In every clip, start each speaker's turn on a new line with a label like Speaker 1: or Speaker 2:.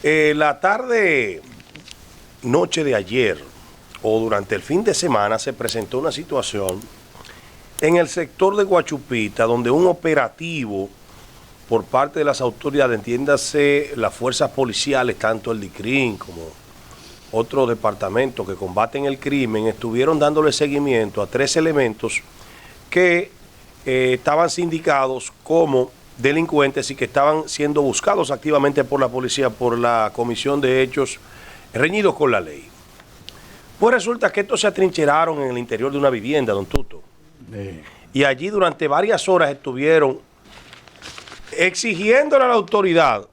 Speaker 1: La tarde, noche de ayer o durante el fin de semana se presentó una situación en el sector de Guachupita donde un operativo por parte de las autoridades, entiéndase las fuerzas policiales, tanto el DICRIM como otros departamentos que combaten el crimen, estuvieron dándole seguimiento a 3 elementos que estaban sindicados como delincuentes y que estaban siendo buscados activamente por la policía por la comisión de hechos reñidos con la ley. Pues resulta que estos se atrincheraron en el interior de una vivienda, don Tuto. Y allí durante varias horas estuvieron exigiéndole a la autoridad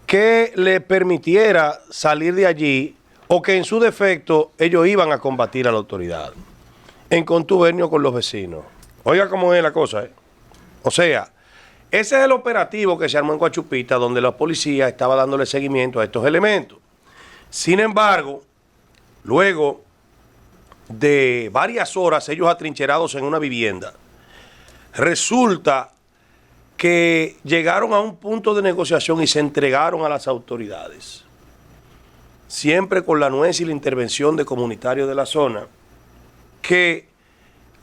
Speaker 1: que le permitiera salir de allí o que en su defecto ellos iban a combatir a la autoridad en contubernio con los vecinos. Oiga cómo es la cosa, ¿eh? O sea, ese es el operativo que se armó en Guachupita, donde la policía estaba dándole seguimiento a estos elementos. Sin embargo, luego de varias horas, ellos atrincherados en una vivienda, resulta que llegaron a un punto de negociación y se entregaron a las autoridades. Siempre con la anuencia y la intervención de comunitarios de la zona, que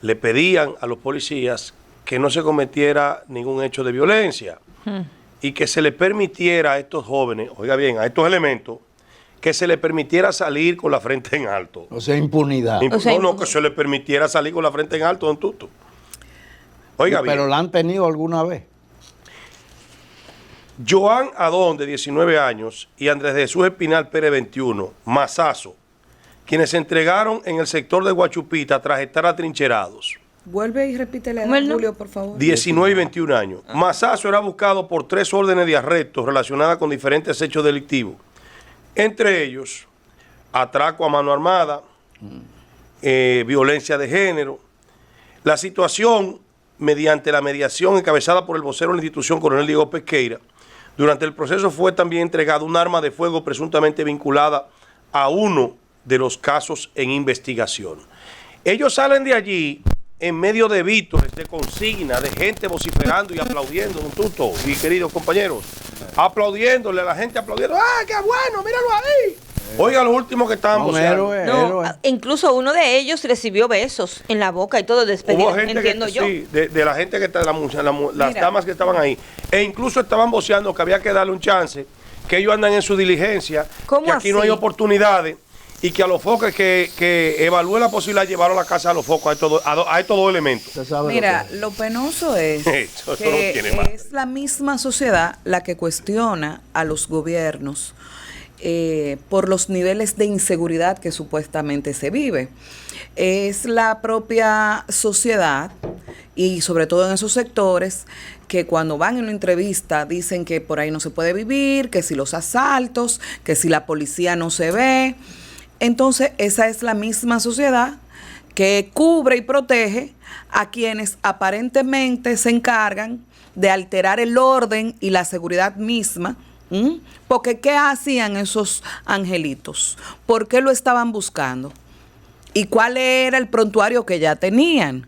Speaker 1: le pedían a los policías que no se cometiera ningún hecho de violencia y que se le permitiera a estos jóvenes, oiga bien, a estos elementos, que se le permitiera salir con la frente en alto.
Speaker 2: O sea, impunidad.
Speaker 1: No, que se le permitiera salir con la frente en alto, don Tuto. Oiga bien.
Speaker 2: ¿Pero la han tenido alguna vez?
Speaker 1: Joan Adón, de 19 años, y Andrés Jesús Espinal Pérez, 21, Mazazo, quienes se entregaron en el sector de Guachupita tras estar atrincherados.
Speaker 3: Vuelve y repítele a Julio, por favor.
Speaker 1: 19 y 21 años. Mazazo era buscado por 3 órdenes de arresto relacionadas con diferentes hechos delictivos. Entre ellos, atraco a mano armada, violencia de género. La situación, mediante la mediación encabezada por el vocero de la institución, coronel Diego Pesqueira, durante el proceso fue también entregado un arma de fuego presuntamente vinculada a uno de los casos en investigación. Ellos salen de allí en medio de vítores, de consigna, de gente vociferando y aplaudiendo, don Tuto y queridos compañeros, aplaudiéndole a la gente, aplaudiendo, ¡ah, qué bueno, míralo ahí! Oiga, los últimos que estaban voceando.
Speaker 4: Incluso uno de ellos recibió besos en la boca y todo despedido, entiendo yo.
Speaker 1: Sí, de la gente que está, las damas que estaban ahí. E incluso estaban voceando que había que darle un chance, que ellos andan en su diligencia, que aquí no hay oportunidades, y que a los focos que evalúe la posibilidad de llevar a la casa a los focos a estos dos elementos.
Speaker 3: Mira, lo penoso es que es la misma sociedad la que cuestiona a los gobiernos por los niveles de inseguridad que supuestamente se vive. Es la propia sociedad, y sobre todo en esos sectores, que cuando van en una entrevista dicen que por ahí no se puede vivir, que si los asaltos, que si la policía no se ve. Entonces, esa es la misma sociedad que cubre y protege a quienes aparentemente se encargan de alterar el orden y la seguridad misma. Porque ¿qué hacían esos angelitos? ¿Por qué lo estaban buscando? ¿Y cuál era el prontuario que ya tenían?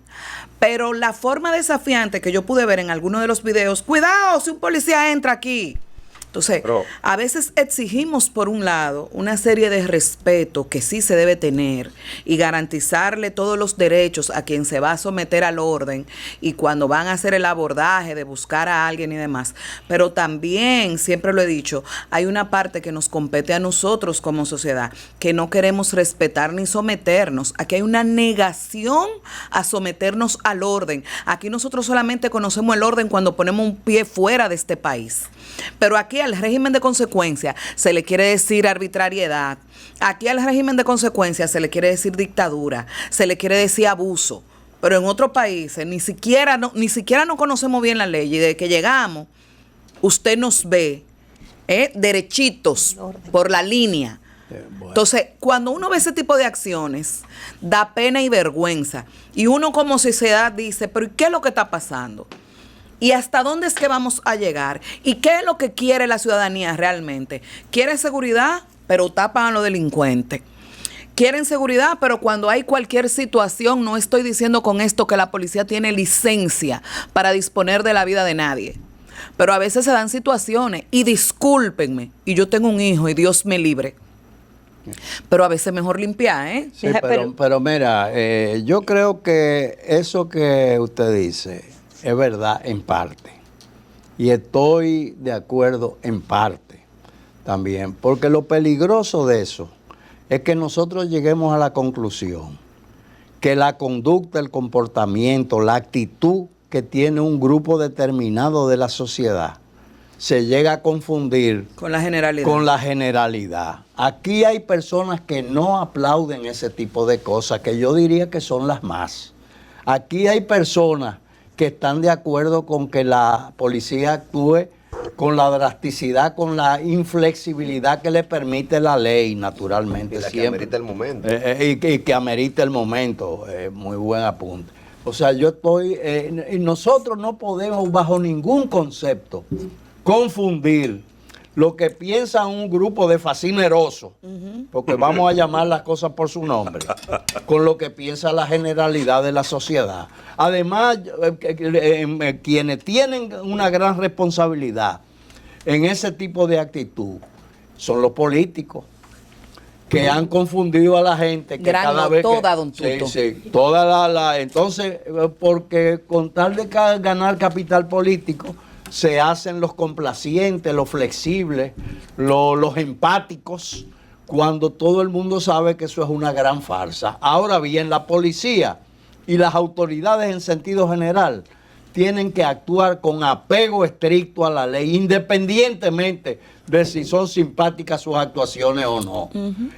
Speaker 3: Pero la forma desafiante que yo pude ver en alguno de los videos, cuidado si un policía entra aquí. Entonces, a veces exigimos, por un lado, una serie de respeto que sí se debe tener y garantizarle todos los derechos a quien se va a someter al orden y cuando van a hacer el abordaje de buscar a alguien y demás. Pero también, siempre lo he dicho, hay una parte que nos compete a nosotros como sociedad, que no queremos respetar ni someternos. Aquí hay una negación a someternos al orden. Aquí nosotros solamente conocemos el orden cuando ponemos un pie fuera de este país. Pero aquí al régimen de consecuencia se le quiere decir arbitrariedad. Aquí al régimen de consecuencia se le quiere decir dictadura, se le quiere decir abuso. Pero en otros países ni siquiera no conocemos bien la ley. Y desde que llegamos, usted nos ve derechitos por la línea. Entonces, cuando uno ve ese tipo de acciones, da pena y vergüenza. Y uno como sociedad dice, pero ¿qué es lo que está pasando? ¿Y hasta dónde es que vamos a llegar? ¿Y qué es lo que quiere la ciudadanía realmente? ¿Quiere seguridad? Pero tapan a los delincuentes. Quieren seguridad, pero cuando hay cualquier situación, no estoy diciendo con esto que la policía tiene licencia para disponer de la vida de nadie. pero a veces se dan situaciones, y discúlpenme, y yo tengo un hijo y Dios me libre, pero a veces mejor limpiar, ¿eh?
Speaker 2: Sí, pero mira, yo creo que eso que usted dice es verdad en parte. Y estoy de acuerdo en parte también. Porque lo peligroso de eso es que nosotros lleguemos a la conclusión que la conducta, el comportamiento, la actitud que tiene un grupo determinado de la sociedad se llega a confundir
Speaker 3: con la generalidad.
Speaker 2: Con la generalidad. Aquí hay personas que no aplauden ese tipo de cosas, que yo diría que son las más. Aquí hay personas que están de acuerdo con que la policía actúe con la drasticidad, con la inflexibilidad que le permite la ley, naturalmente.
Speaker 5: Y la
Speaker 2: siempre.
Speaker 5: Que amerita el momento.
Speaker 2: Y que amerita el momento. Muy buen apunte. O sea, yo estoy... y nosotros no podemos bajo ningún concepto confundir lo que piensa un grupo de fascinerosos, porque vamos a llamar las cosas por su nombre, con lo que piensa la generalidad de la sociedad. Además, quienes tienen una gran responsabilidad en ese tipo de actitud son los políticos, que han confundido a la gente. Que
Speaker 3: gran
Speaker 2: cada
Speaker 3: no,
Speaker 2: vez
Speaker 3: toda,
Speaker 2: que,
Speaker 3: don Tuto.
Speaker 2: Sí, toda entonces, porque con tal de ganar capital político, se hacen los complacientes, los flexibles, los empáticos, cuando todo el mundo sabe que eso es una gran farsa. Ahora bien, la policía y las autoridades en sentido general tienen que actuar con apego estricto a la ley, independientemente de si son simpáticas sus actuaciones o no.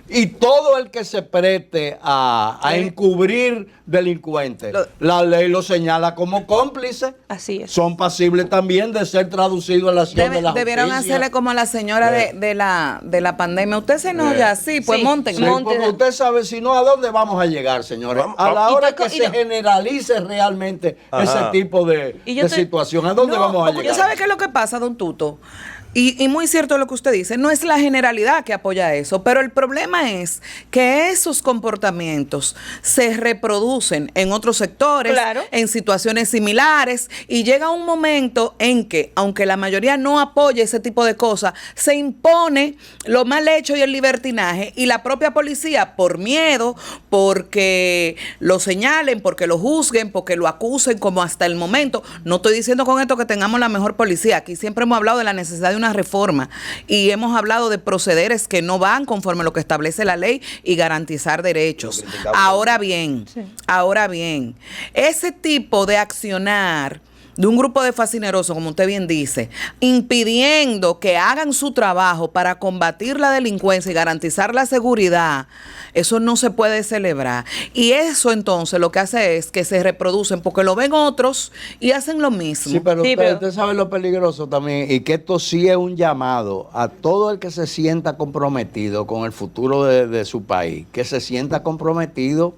Speaker 2: Y todo el que se preste a encubrir delincuentes, la ley lo señala como cómplice.
Speaker 4: Así es.
Speaker 2: Son pasibles también de ser traducidos a la acción de la
Speaker 3: Debieron
Speaker 2: justicia.
Speaker 3: hacerle como a la señora de la pandemia. Usted se enoja, sí, pues
Speaker 4: Sí,
Speaker 3: montenla.
Speaker 2: Sí, porque usted sabe, si no, ¿a dónde vamos a llegar, señores? A la hora que se generalice realmente ese tipo de situación, ¿a dónde vamos a
Speaker 3: Porque
Speaker 2: llegar?
Speaker 3: ¿usted sabe qué es lo que pasa, don Tuto? Y muy cierto lo que usted dice, no es la generalidad que apoya eso, pero el problema es que esos comportamientos se reproducen en otros sectores,
Speaker 4: Claro.
Speaker 3: en situaciones similares, y llega un momento en que, aunque la mayoría no apoye ese tipo de cosas, se impone lo mal hecho y el libertinaje, y la propia policía, por miedo, porque lo señalen, porque lo juzguen, porque lo acusen, como hasta el momento. No estoy diciendo con esto que tengamos la mejor policía, aquí siempre hemos hablado de la necesidad de una reforma y hemos hablado de procederes que no van conforme a lo que establece la ley y garantizar derechos. Ahora bien, ese tipo de accionar de un grupo de fascinerosos, como usted bien dice, impidiendo que hagan su trabajo para combatir la delincuencia y garantizar la seguridad, eso no se puede celebrar. Y eso entonces lo que hace es que se reproducen porque lo ven otros y hacen lo mismo.
Speaker 2: Sí, pero usted sabe lo peligroso también, y que esto sí es un llamado a todo el que se sienta comprometido con el futuro de su país, que se sienta comprometido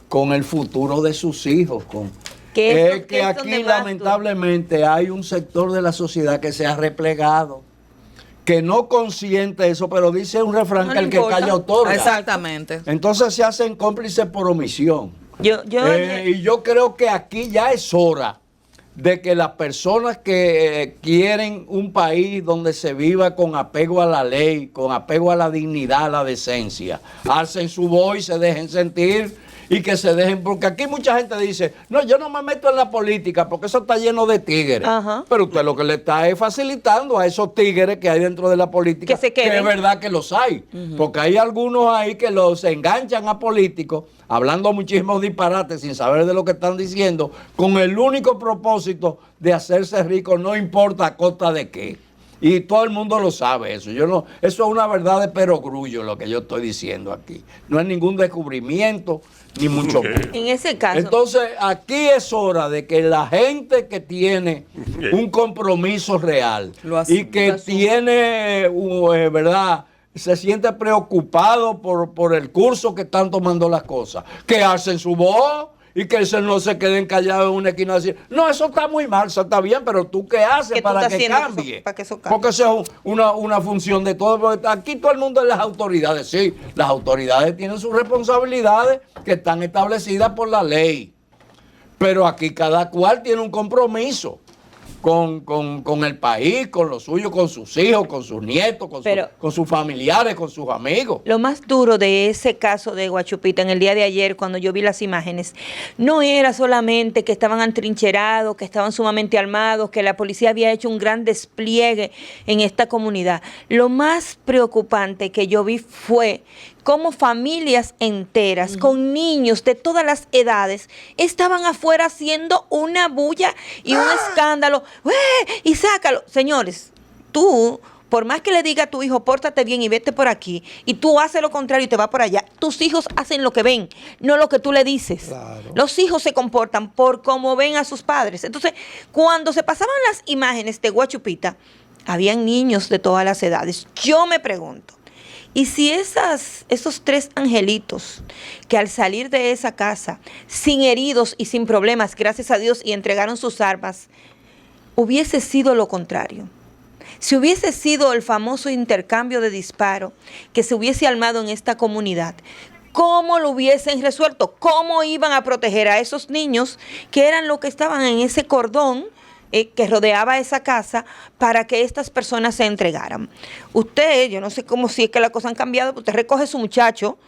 Speaker 2: con el futuro de sus hijos, es que aquí lamentablemente hay un sector de la sociedad que se ha replegado, que no consiente eso, pero dice un refrán que el que calla otorga.
Speaker 3: Exactamente.
Speaker 2: Entonces se hacen cómplices por omisión. Y yo creo que aquí ya es hora de que las personas que quieren un país donde se viva con apego a la ley, con apego a la dignidad, a la decencia, alcen su voz y se dejen sentir. Y que se dejen, porque aquí mucha gente dice, no, yo no me meto en la política porque eso está lleno de tigres.
Speaker 4: Ajá.
Speaker 2: Pero usted lo que le está es facilitando a esos tigres que hay dentro de la política,
Speaker 4: Que se queden.
Speaker 2: es verdad que los hay. Porque hay algunos ahí que los enganchan a políticos, hablando muchísimos disparates sin saber de lo que están diciendo, con el único propósito de hacerse rico, no importa a costa de qué. Y todo el mundo lo sabe eso. Eso es una verdad de perogrullo lo que yo estoy diciendo aquí. No es ningún descubrimiento, ni mucho menos.
Speaker 4: En ese caso.
Speaker 2: Entonces, aquí es hora de que la gente que tiene un compromiso real y que tiene, ¿verdad?, se siente preocupado por el curso que están tomando las cosas, que alcen su voz y que no se queden callados en una esquina y decir, no, eso está muy mal, eso está bien, pero tú qué haces para que cambie.
Speaker 4: Para que eso cambie.
Speaker 2: Porque eso es una función de todo. Porque aquí todo el mundo es las autoridades. Sí, las autoridades tienen sus responsabilidades que están establecidas por la ley. Pero aquí cada cual tiene un compromiso. con el país, con los suyos, con sus hijos, con sus nietos, con sus familiares, con sus amigos.
Speaker 4: Lo más duro de ese caso de Guachupita en el día de ayer, cuando yo vi las imágenes, no era solamente que estaban atrincherados, que estaban sumamente armados, que la policía había hecho un gran despliegue en esta comunidad. Lo más preocupante que yo vi fue cómo familias enteras, con niños de todas las edades, estaban afuera haciendo una bulla y un escándalo. Y sácalo. Señores, tú, por más que le diga a tu hijo, pórtate bien y vete por aquí, y tú haces lo contrario y te vas por allá, tus hijos hacen lo que ven, no lo que tú le dices.
Speaker 2: Claro.
Speaker 4: Los hijos se comportan por cómo ven a sus padres. Entonces, cuando se pasaban las imágenes de Guachupita, habían niños de todas las edades. Yo me pregunto, y si esos 3 angelitos que al salir de esa casa, sin heridos y sin problemas, gracias a Dios, y entregaron sus armas, hubiese sido lo contrario, si hubiese sido el famoso intercambio de disparo que se hubiese armado en esta comunidad, ¿cómo lo hubiesen resuelto? ¿Cómo iban a proteger a esos niños que eran los que estaban en ese cordón que rodeaba esa casa para que estas personas se entregaran? Usted, yo no sé cómo, si es que las cosas han cambiado, usted recoge a su muchacho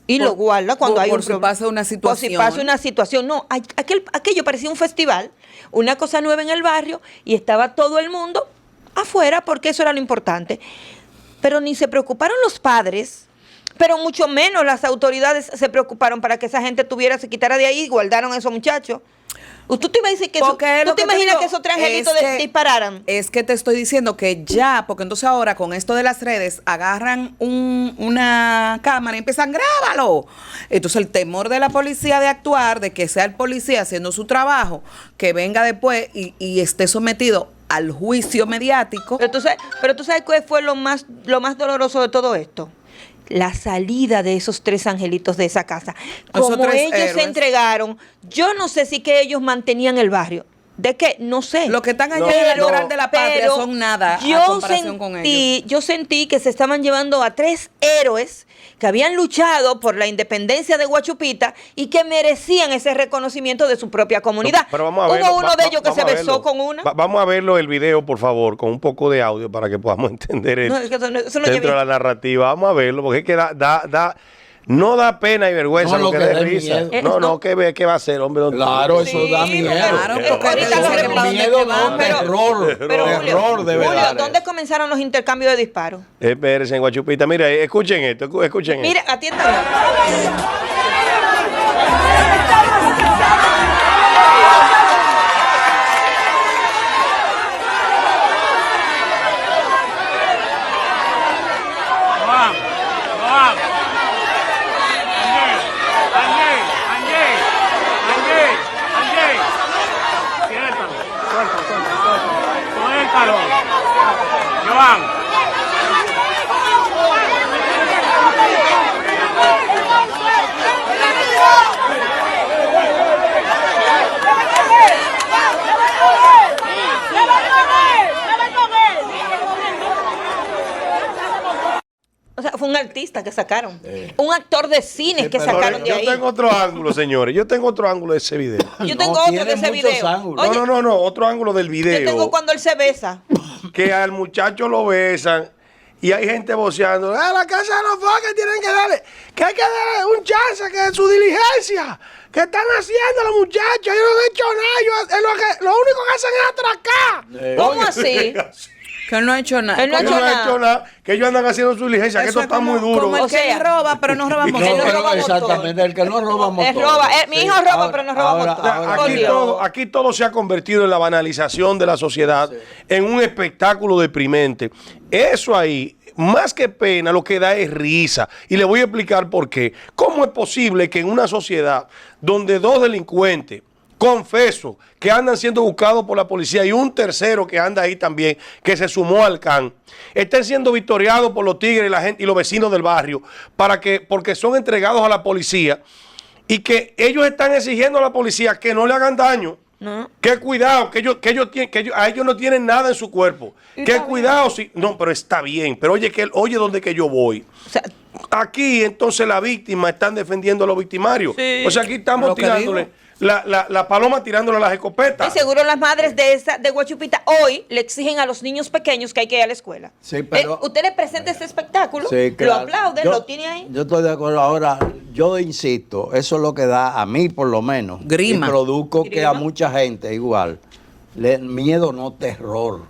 Speaker 4: y lo guarda cuando hay un problema.
Speaker 3: Por si pasa una situación.
Speaker 4: Por si pasa una situación. No, aquello parecía un festival, una cosa nueva en el barrio, y estaba todo el mundo afuera porque eso era lo importante. Pero ni se preocuparon los padres, pero mucho menos las autoridades se preocuparon para que esa gente se quitara de ahí y guardaron a esos muchachos. ¿Tú te imaginas que, esos 3 angelitos dispararan?
Speaker 3: Es que te estoy diciendo que ya, porque entonces ahora con esto de las redes agarran una cámara y empiezan, grábalo. Entonces el temor de la policía de actuar, de que sea el policía haciendo su trabajo, que venga después y esté sometido al juicio mediático.
Speaker 4: Pero tú sabes cuál fue lo más doloroso de todo esto. La salida de esos 3 angelitos de esa casa. Como ellos se entregaron, yo no sé si que ellos mantenían el barrio. ¿De qué? No sé.
Speaker 3: Los que están allá en el Doral de la Patria son nada a comparación con ellos.
Speaker 4: Yo sentí que se estaban llevando a 3 héroes que habían luchado por la independencia de Guachupita y que merecían ese reconocimiento de su propia comunidad.
Speaker 1: Pero vamos a verlo.
Speaker 4: Hubo uno de ellos que se besó con una.
Speaker 1: Vamos a verlo el video, por favor, con un poco de audio para que podamos entender eso. Eso no dentro de la narrativa. Vamos a verlo, porque es que no da pena y vergüenza, lo que da risa. ¿Qué va a hacer, hombre?
Speaker 2: Claro, eso da miedo.
Speaker 3: Claro,
Speaker 2: miedo, no, terror. Terror, de verdad.
Speaker 4: Julio, ¿dónde comenzaron los intercambios de disparos?
Speaker 1: Espérense, en Guachupita. Mira, escuchen esto,
Speaker 4: Mira, atiéndame. O sea, fue un artista que sacaron. Un actor de cine que sacaron de ahí.
Speaker 1: Yo tengo otro ángulo, señores. Yo tengo otro ángulo de ese video.
Speaker 4: Yo tengo otro de ese video.
Speaker 1: Oye, no. Otro ángulo del video.
Speaker 4: Yo tengo cuando él se besa.
Speaker 1: Que al muchacho lo besan y hay gente voceando. La casa de los Fox tienen que darle. Que hay que darle un chance, que es su diligencia. ¿Qué están haciendo los muchachos? Yo no he hecho nada. Lo único que hacen es atracar.
Speaker 4: ¿Cómo así?
Speaker 3: Que él no ha hecho nada.
Speaker 4: Él no ha hecho nada.
Speaker 1: Que ellos andan haciendo su diligencia, que esto está muy duro.
Speaker 3: Como el que roba, pero no roba motor.
Speaker 2: Exactamente, el que no roba motor.
Speaker 4: Mi hijo roba, pero no roba motor.
Speaker 1: Aquí todo se ha convertido en la banalización de la sociedad, en un espectáculo deprimente. Eso ahí, más que pena, lo que da es risa. Y le voy a explicar por qué. ¿Cómo es posible que en una sociedad donde 2 delincuentes, confeso, que andan siendo buscados por la policía y un tercero que anda ahí también, que se sumó al CAN, estén siendo victoriados por los tigres y la gente y los vecinos del barrio porque son entregados a la policía y que ellos están exigiendo a la policía que no le hagan daño? No. Que cuidado, a ellos no tienen nada en su cuerpo. Que cuidado, si no, pero está bien. Pero oye dónde que yo voy. O sea, aquí entonces la víctima están defendiendo a los victimarios. Sí, o sea, aquí estamos tirándole la paloma tirándole a las escopetas.
Speaker 4: Y seguro las madres de Guachupita hoy le exigen a los niños pequeños que hay que ir a la escuela.
Speaker 2: Sí, pero,
Speaker 4: usted le presenta este espectáculo,
Speaker 2: sí,
Speaker 4: lo
Speaker 2: claro.
Speaker 4: aplauden, lo tiene ahí.
Speaker 2: Yo estoy de acuerdo. Ahora, yo insisto, eso es lo que da a mí por lo menos.
Speaker 3: Grima.
Speaker 2: Y produzco que
Speaker 4: Grima.
Speaker 2: a mucha gente igual. Miedo, no terror.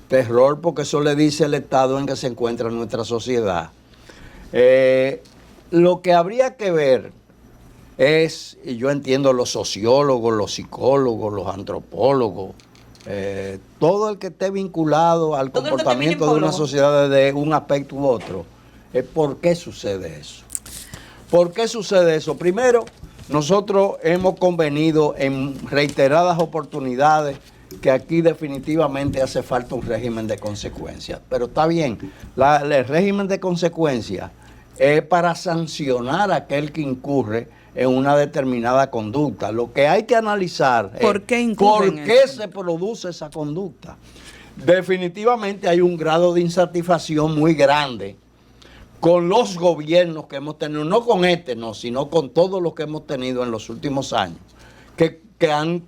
Speaker 2: Terror porque eso le dice el estado en que se encuentra nuestra sociedad. Lo que habría que ver es, y yo entiendo los sociólogos, los psicólogos, los antropólogos, todo el que esté vinculado al
Speaker 4: Todo el que
Speaker 2: comportamiento de
Speaker 4: termine en
Speaker 2: una
Speaker 4: psicólogo.
Speaker 2: sociedad de un aspecto u otro, es por qué sucede eso. ¿Por qué sucede eso? Primero, nosotros hemos convenido en reiteradas oportunidades que aquí definitivamente hace falta un régimen de consecuencias. Pero está bien, el régimen de consecuencias es para sancionar a aquel que incurre en una determinada conducta. Lo que hay que analizar
Speaker 3: ¿Por
Speaker 2: es
Speaker 3: qué incurre
Speaker 2: por
Speaker 3: en
Speaker 2: qué
Speaker 3: eso?
Speaker 2: se produce esa conducta. Definitivamente hay un grado de insatisfacción muy grande con los gobiernos que hemos tenido, no con este, no, sino con todos los que hemos tenido en los últimos años, que han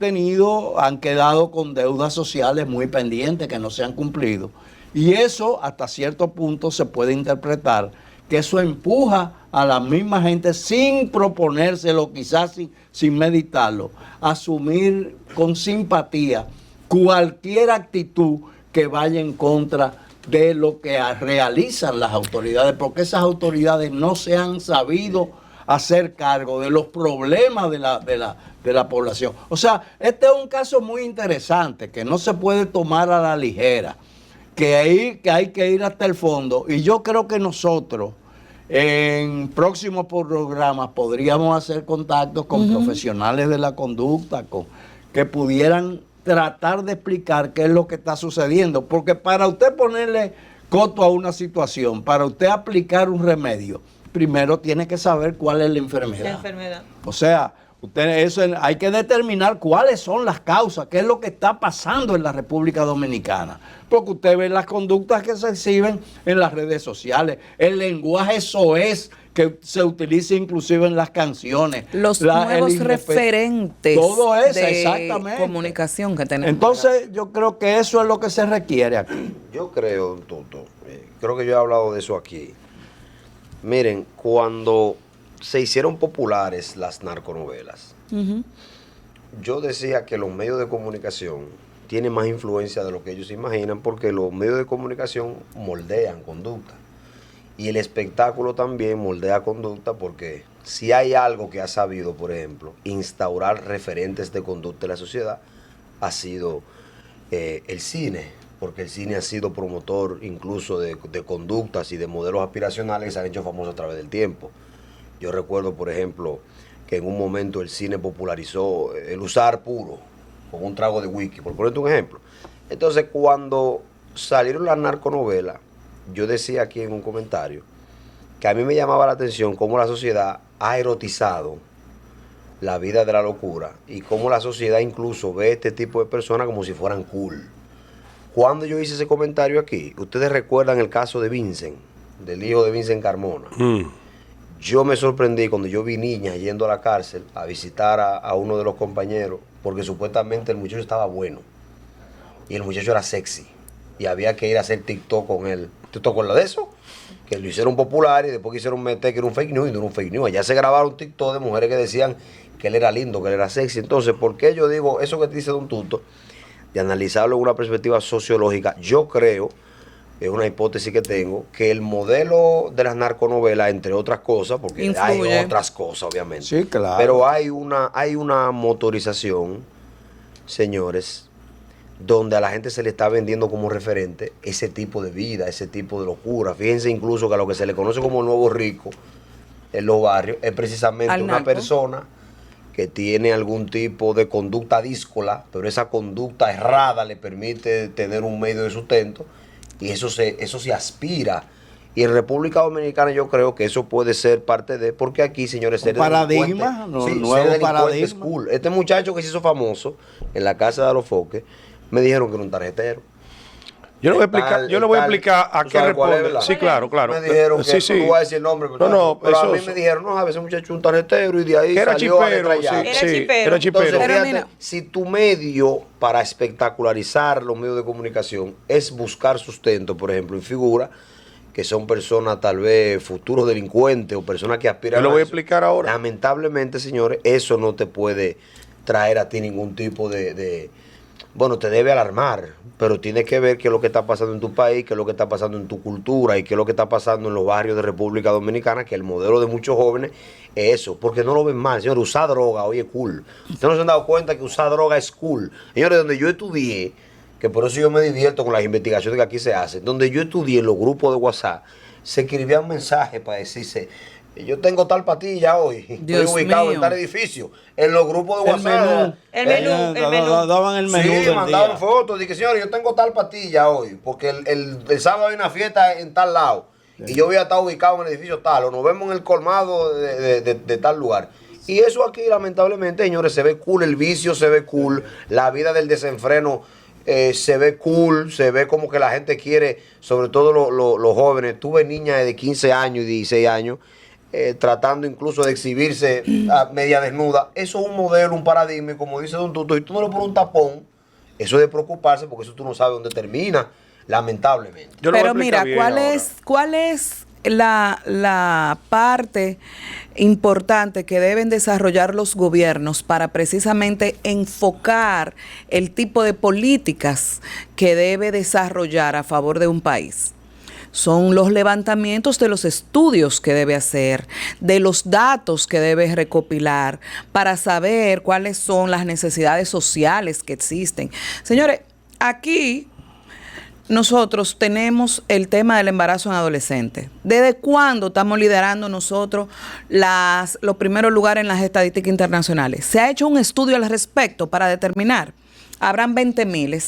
Speaker 2: quedado con deudas sociales muy pendientes que no se han cumplido. Y eso hasta cierto punto se puede interpretar que eso empuja a la misma gente sin proponérselo, quizás sin meditarlo, a asumir con simpatía cualquier actitud que vaya en contra de lo que realizan las autoridades, porque esas autoridades no se han sabido hacer cargo de los problemas de la población. O sea, este es un caso muy interesante que no se puede tomar a la ligera, que hay que ir hasta el fondo. Y yo creo que nosotros en próximos programas podríamos hacer contactos con profesionales de la conducta, que pudieran tratar de explicar qué es lo que está sucediendo. Porque para usted ponerle coto a una situación, para usted aplicar un remedio, primero tiene que saber cuál es la enfermedad.
Speaker 4: La enfermedad.
Speaker 2: O sea, hay que determinar cuáles son las causas, qué es lo que está pasando en la República Dominicana. Porque usted ve las conductas que se exhiben en las redes sociales, el lenguaje soez que se utiliza inclusive en las canciones.
Speaker 3: Los nuevos referentes
Speaker 2: todo eso,
Speaker 3: de
Speaker 2: exactamente.
Speaker 3: comunicación que tenemos.
Speaker 2: Entonces, yo creo que eso es lo que se requiere aquí.
Speaker 5: Yo creo, Tuto, creo que yo he hablado de eso aquí. Miren, cuando se hicieron populares las narconovelas, yo decía que los medios de comunicación tienen más influencia de lo que ellos se imaginan, porque los medios de comunicación moldean conducta. Y el espectáculo también moldea conducta, porque si hay algo que ha sabido, por ejemplo, instaurar referentes de conducta en la sociedad, ha sido el cine, porque el cine ha sido promotor incluso de conductas y de modelos aspiracionales que se han hecho famosos a través del tiempo. Yo recuerdo, por ejemplo, que en un momento el cine popularizó el usar puro, con un trago de whisky, por ponerte un ejemplo. Entonces, cuando salieron las narconovelas, yo decía aquí en un comentario que a mí me llamaba la atención cómo la sociedad ha erotizado la vida de la locura y cómo la sociedad incluso ve este tipo de personas como si fueran cool. Cuando yo hice ese comentario aquí, ustedes recuerdan el caso de Vincent, del hijo de Vincent Carmona. Yo me sorprendí cuando yo vi niñas yendo a la cárcel a visitar a uno de los compañeros, porque supuestamente el muchacho estaba bueno y el muchacho era sexy y había que ir a hacer TikTok con él. ¿Tú te acuerdas de eso? Que lo hicieron popular y después quisieron meter que era un fake news y no era un fake news. Allá se grabaron TikTok de mujeres que decían que él era lindo, que él era sexy. Entonces, ¿por qué yo digo eso que te dice Don Tuto? De analizarlo en una perspectiva sociológica, yo creo, es una hipótesis que tengo, que el modelo de las narconovelas, entre otras cosas, porque
Speaker 3: influye.
Speaker 5: hay otras cosas, obviamente.
Speaker 2: Sí, claro.
Speaker 5: Pero hay una motorización, señores, donde a la gente se le está vendiendo como referente ese tipo de vida, ese tipo de locura. Fíjense incluso que a lo que se le conoce como el nuevo rico en los barrios es precisamente
Speaker 3: Al
Speaker 5: una
Speaker 3: narco.
Speaker 5: persona que tiene algún tipo de conducta díscola, pero esa conducta errada le permite tener un medio de sustento y eso se aspira. Y en República Dominicana yo creo que eso puede ser parte de, porque aquí, señores,
Speaker 2: Un paradigma, nuevo
Speaker 5: ser
Speaker 2: paradigma.
Speaker 5: es cool. Este muchacho que se hizo famoso en la casa de Alofoque, me dijeron que era un tarjetero.
Speaker 1: Yo le voy a explicar a qué responde. Sí, claro.
Speaker 5: Me dijeron que
Speaker 1: sí.
Speaker 5: no voy a decir el nombre,
Speaker 1: No,
Speaker 5: pero a
Speaker 1: eso,
Speaker 5: mí me dijeron, no, a veces muchacho un tarjetero y de ahí
Speaker 1: que era
Speaker 5: salió
Speaker 1: chipero,
Speaker 4: Era chipero.
Speaker 5: Entonces,
Speaker 3: Pero
Speaker 5: fíjate,
Speaker 3: mira.
Speaker 5: si tu medio para espectacularizar los medios de comunicación es buscar sustento, por ejemplo, en figura, que son personas tal vez futuros delincuentes o personas que aspiran
Speaker 1: Yo lo voy a
Speaker 5: eso,
Speaker 1: explicar ahora.
Speaker 5: lamentablemente, señores, eso no te puede traer a ti ningún tipo bueno, te debe alarmar, pero tienes que ver qué es lo que está pasando en tu país, qué es lo que está pasando en tu cultura y qué es lo que está pasando en los barrios de República Dominicana, que el modelo de muchos jóvenes es eso, porque no lo ven mal. Señores, usar droga hoy es cool. Ustedes no se han dado cuenta que usar droga es cool. Señores, donde yo estudié, que por eso yo me divierto con las investigaciones que aquí se hacen, donde yo estudié en los grupos de WhatsApp, se escribían mensajes para decirse, yo tengo tal patilla hoy,
Speaker 3: Dios
Speaker 5: estoy ubicado
Speaker 3: mío.
Speaker 5: en tal edificio, en los grupos de WhatsApp.
Speaker 4: El menú.
Speaker 2: Daban el menú
Speaker 5: Sí,
Speaker 2: del
Speaker 5: mandaban
Speaker 2: día.
Speaker 5: fotos, dije, señores, yo tengo tal patilla hoy, porque el sábado hay una fiesta en tal lado, y yo voy a estar ubicado en el edificio tal, o nos vemos en el colmado de tal lugar. Y eso aquí, lamentablemente, señores, se ve cool, el vicio se ve cool, la vida del desenfreno se ve cool, se ve como que la gente quiere, sobre todo los jóvenes. Tuve niñas de 15 años y 16 años, tratando incluso de exhibirse a media desnuda. Eso es un modelo, un paradigma, y como dice Don Tuto, y tú no le pones un tapón, eso es de preocuparse, porque eso tú no sabes dónde termina, lamentablemente.
Speaker 1: Yo lo voy a
Speaker 3: Pero
Speaker 1: explicar
Speaker 3: mira,
Speaker 1: bien
Speaker 3: ¿cuál es la parte importante que deben desarrollar los gobiernos para precisamente enfocar el tipo de políticas que debe desarrollar a favor de un país? Son los levantamientos de los estudios que debe hacer, de los datos que debe recopilar para saber cuáles son las necesidades sociales que existen. Señores, aquí nosotros tenemos el tema del embarazo en adolescentes. ¿Desde cuándo estamos liderando nosotros los primeros lugares en las estadísticas internacionales? Se ha hecho un estudio al respecto para determinar. Habrán 20.000,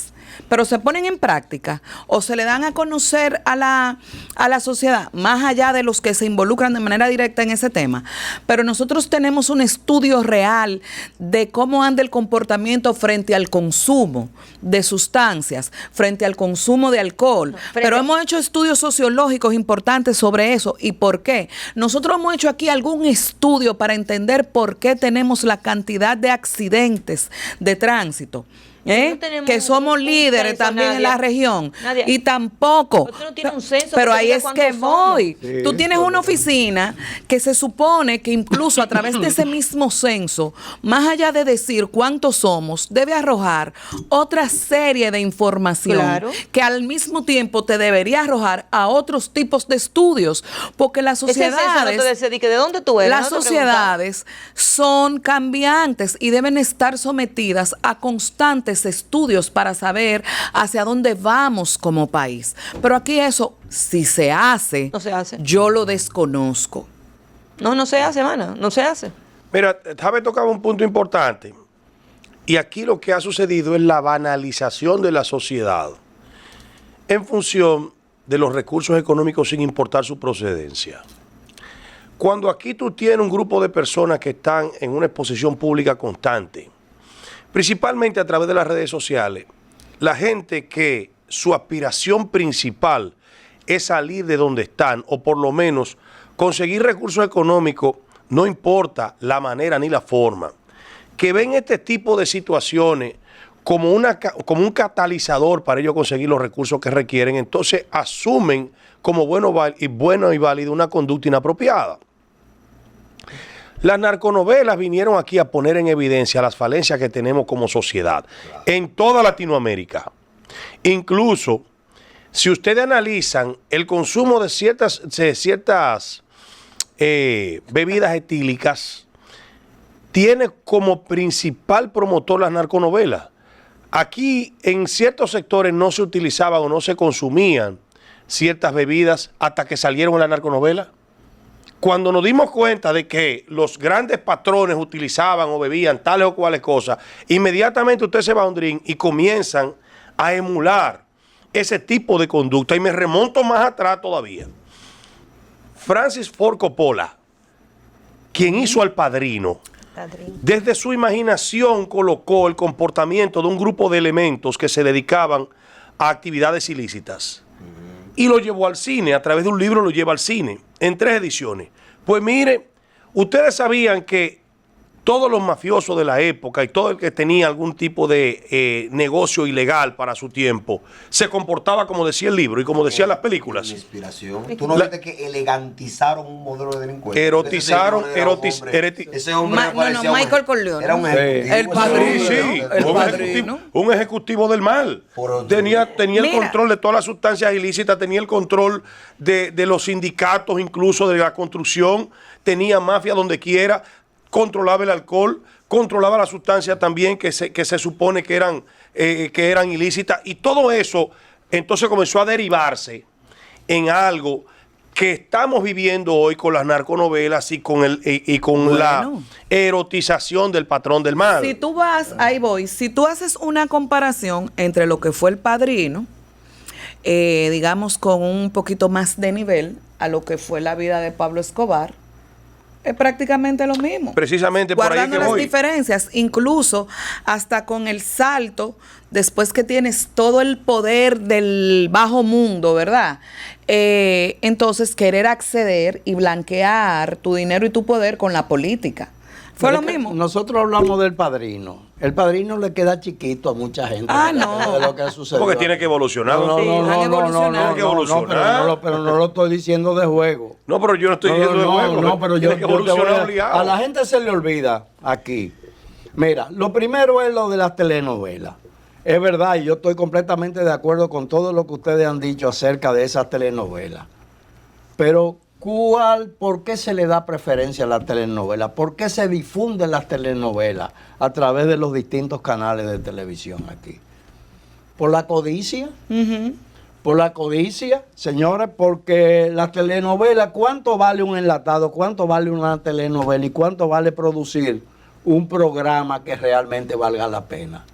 Speaker 3: pero se ponen en práctica o se le dan a conocer a la sociedad, más allá de los que se involucran de manera directa en ese tema. Pero nosotros tenemos un estudio real de cómo anda el comportamiento frente al consumo de sustancias, frente al consumo de alcohol. Pero hemos hecho estudios sociológicos importantes sobre eso. ¿Y por qué? Nosotros hemos hecho aquí algún estudio para entender por qué tenemos la cantidad de accidentes de tránsito.
Speaker 4: No
Speaker 3: que somos líderes
Speaker 4: censo,
Speaker 3: también en la región.
Speaker 4: Nadia,
Speaker 3: y tampoco.
Speaker 4: usted no tiene un censo
Speaker 3: pero
Speaker 4: que
Speaker 3: ahí
Speaker 4: diga
Speaker 3: es que
Speaker 4: cuántos somos.
Speaker 3: voy.
Speaker 2: Sí,
Speaker 3: Tú tienes una oficina que se supone que incluso a través de ese mismo censo, más allá de decir cuántos somos, debe arrojar otra serie de información
Speaker 4: Claro.
Speaker 3: que al mismo tiempo te debería arrojar a otros tipos de estudios, porque las
Speaker 4: Ese censo
Speaker 3: sociedades
Speaker 4: no te dice, ¿de dónde tú eres?
Speaker 3: las
Speaker 4: No te
Speaker 3: sociedades son cambiantes y deben estar sometidas a constantes estudios para saber hacia dónde vamos como país. Pero aquí eso, si se hace,
Speaker 4: No se hace.
Speaker 3: yo lo desconozco.
Speaker 4: No se hace, mana, no se hace.
Speaker 1: Mira, Javier tocaba un punto importante. Y aquí lo que ha sucedido es la banalización de la sociedad en función de los recursos económicos sin importar su procedencia. Cuando aquí tú tienes un grupo de personas que están en una exposición pública constante, principalmente a través de las redes sociales, la gente que su aspiración principal es salir de donde están o por lo menos conseguir recursos económicos, no importa la manera ni la forma, que ven este tipo de situaciones como un catalizador para ellos conseguir los recursos que requieren, entonces asumen como bueno y válido una conducta inapropiada. Las narconovelas vinieron aquí a poner en evidencia las falencias que tenemos como sociedad en toda Latinoamérica. Incluso, si ustedes analizan el consumo de ciertas bebidas etílicas, tiene como principal promotor las narconovelas. Aquí en ciertos sectores no se utilizaban o no se consumían ciertas bebidas hasta que salieron en la narconovela. Cuando nos dimos cuenta de que los grandes patrones utilizaban o bebían tales o cuales cosas, inmediatamente usted se va a un drink y comienzan a emular ese tipo de conducta. Y me remonto más atrás todavía. Francis Ford Coppola, quien hizo al Padrino, desde su imaginación colocó el comportamiento de un grupo de elementos que se dedicaban a actividades ilícitas. Y lo llevó al cine, a través de un libro lo lleva al cine, en 3 ediciones. Pues mire, ustedes sabían que todos los mafiosos de la época y todo el que tenía algún tipo de negocio ilegal para su tiempo, se comportaba como decía el libro y como decían las películas.
Speaker 5: Inspiración. ¿Tú no viste que elegantizaron un modelo de delincuente?
Speaker 1: Erotizaron,
Speaker 5: ese hombre
Speaker 3: no, Michael Corleone.
Speaker 5: Era un ejecutivo.
Speaker 3: El padrino.
Speaker 1: Sí,
Speaker 3: El
Speaker 1: un
Speaker 3: padrino.
Speaker 1: un ejecutivo del mal. Tenía el
Speaker 3: Mira.
Speaker 1: control de todas las sustancias ilícitas, tenía el control de los sindicatos, incluso de la construcción, tenía mafia donde quiera, controlaba el alcohol, controlaba las sustancias también que se supone que eran ilícitas, y todo eso entonces comenzó a derivarse en algo que estamos viviendo hoy con las narconovelas y con la erotización del patrón del mal.
Speaker 3: Si tú vas, ahí voy, si tú haces una comparación entre lo que fue El Padrino, digamos con un poquito más de nivel, a lo que fue la vida de Pablo Escobar, es prácticamente lo mismo.
Speaker 1: Precisamente por ahí
Speaker 3: guardando
Speaker 1: que
Speaker 3: las
Speaker 1: voy.
Speaker 3: diferencias, incluso hasta con el salto, después que tienes todo el poder del bajo mundo, ¿verdad? Entonces querer acceder y blanquear tu dinero y tu poder con la política. Fue lo mismo.
Speaker 2: Nosotros hablamos del Padrino. El Padrino le queda chiquito a mucha gente.
Speaker 3: Ah, no.
Speaker 2: De lo que ha sucedido.
Speaker 1: Porque tiene que evolucionar.
Speaker 2: No,
Speaker 3: Sí, han evolucionado.
Speaker 1: Tiene que evolucionar.
Speaker 2: pero no lo estoy diciendo de juego.
Speaker 1: No, pero yo no estoy diciendo de juego.
Speaker 2: No, pero yo
Speaker 1: Tiene que
Speaker 2: te voy
Speaker 1: evolucionar obligado.
Speaker 2: a la gente se le olvida aquí. Mira, lo primero es lo de las telenovelas. Es verdad, y yo estoy completamente de acuerdo con todo lo que ustedes han dicho acerca de esas telenovelas. Pero, ¿por qué se le da preferencia a las telenovelas? ¿Por qué se difunden las telenovelas a través de los distintos canales de televisión aquí? ¿Por la codicia? Por la codicia, señores, porque la telenovela, ¿cuánto vale un enlatado? ¿Cuánto vale una telenovela? ¿Y cuánto vale producir un programa que realmente valga la pena?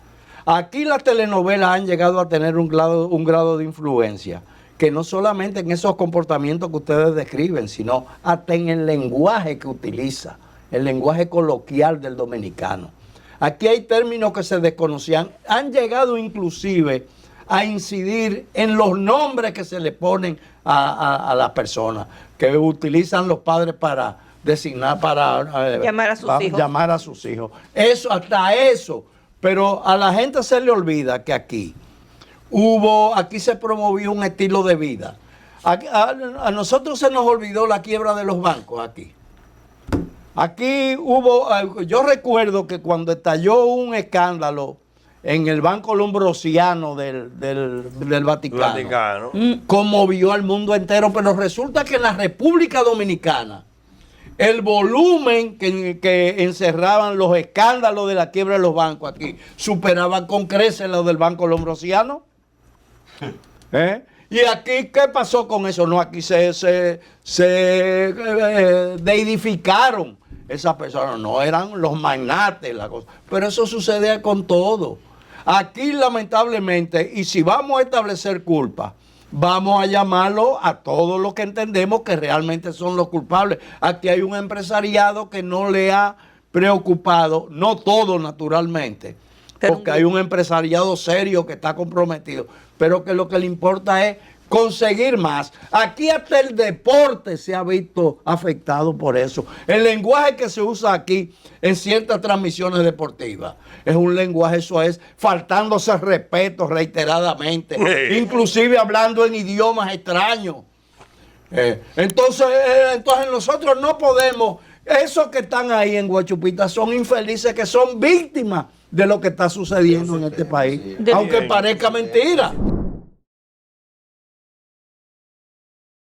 Speaker 2: Aquí las telenovelas han llegado a tener un grado de influencia, que no solamente en esos comportamientos que ustedes describen, sino hasta en el lenguaje que utiliza, el lenguaje coloquial del dominicano. Aquí hay términos que se desconocían, han llegado inclusive a incidir en los nombres que se le ponen a las personas, que utilizan los padres para designar, para
Speaker 4: llamar a sus hijos.
Speaker 2: Eso, hasta eso. Pero a la gente se le olvida que aquí se promovió un estilo de vida. A nosotros se nos olvidó la quiebra de los bancos aquí. Aquí yo recuerdo que cuando estalló un escándalo en el Banco Lombrosiano del Vaticano, conmovió al mundo entero, pero resulta que en la República Dominicana el volumen que encerraban los escándalos de la quiebra de los bancos aquí superaban con creces lo del Banco Lombrosiano. ¿Y aquí qué pasó con eso? No, aquí se deidificaron esas personas, no eran los magnates, la cosa. Pero eso sucede con todo. Aquí lamentablemente, y si vamos a establecer culpa, vamos a llamarlo a todos los que entendemos que realmente son los culpables. Aquí hay un empresariado que no le ha preocupado, no todo naturalmente, porque hay un empresariado serio que está comprometido, pero que lo que le importa es conseguir más. Aquí hasta el deporte se ha visto afectado por eso. El lenguaje que se usa aquí en ciertas transmisiones deportivas es un lenguaje, eso es, faltándose respeto reiteradamente, inclusive hablando en idiomas extraños. Entonces nosotros no podemos, esos que están ahí en Guachupita son infelices, que son víctimas de lo que está sucediendo en este país, aunque parezca mentira.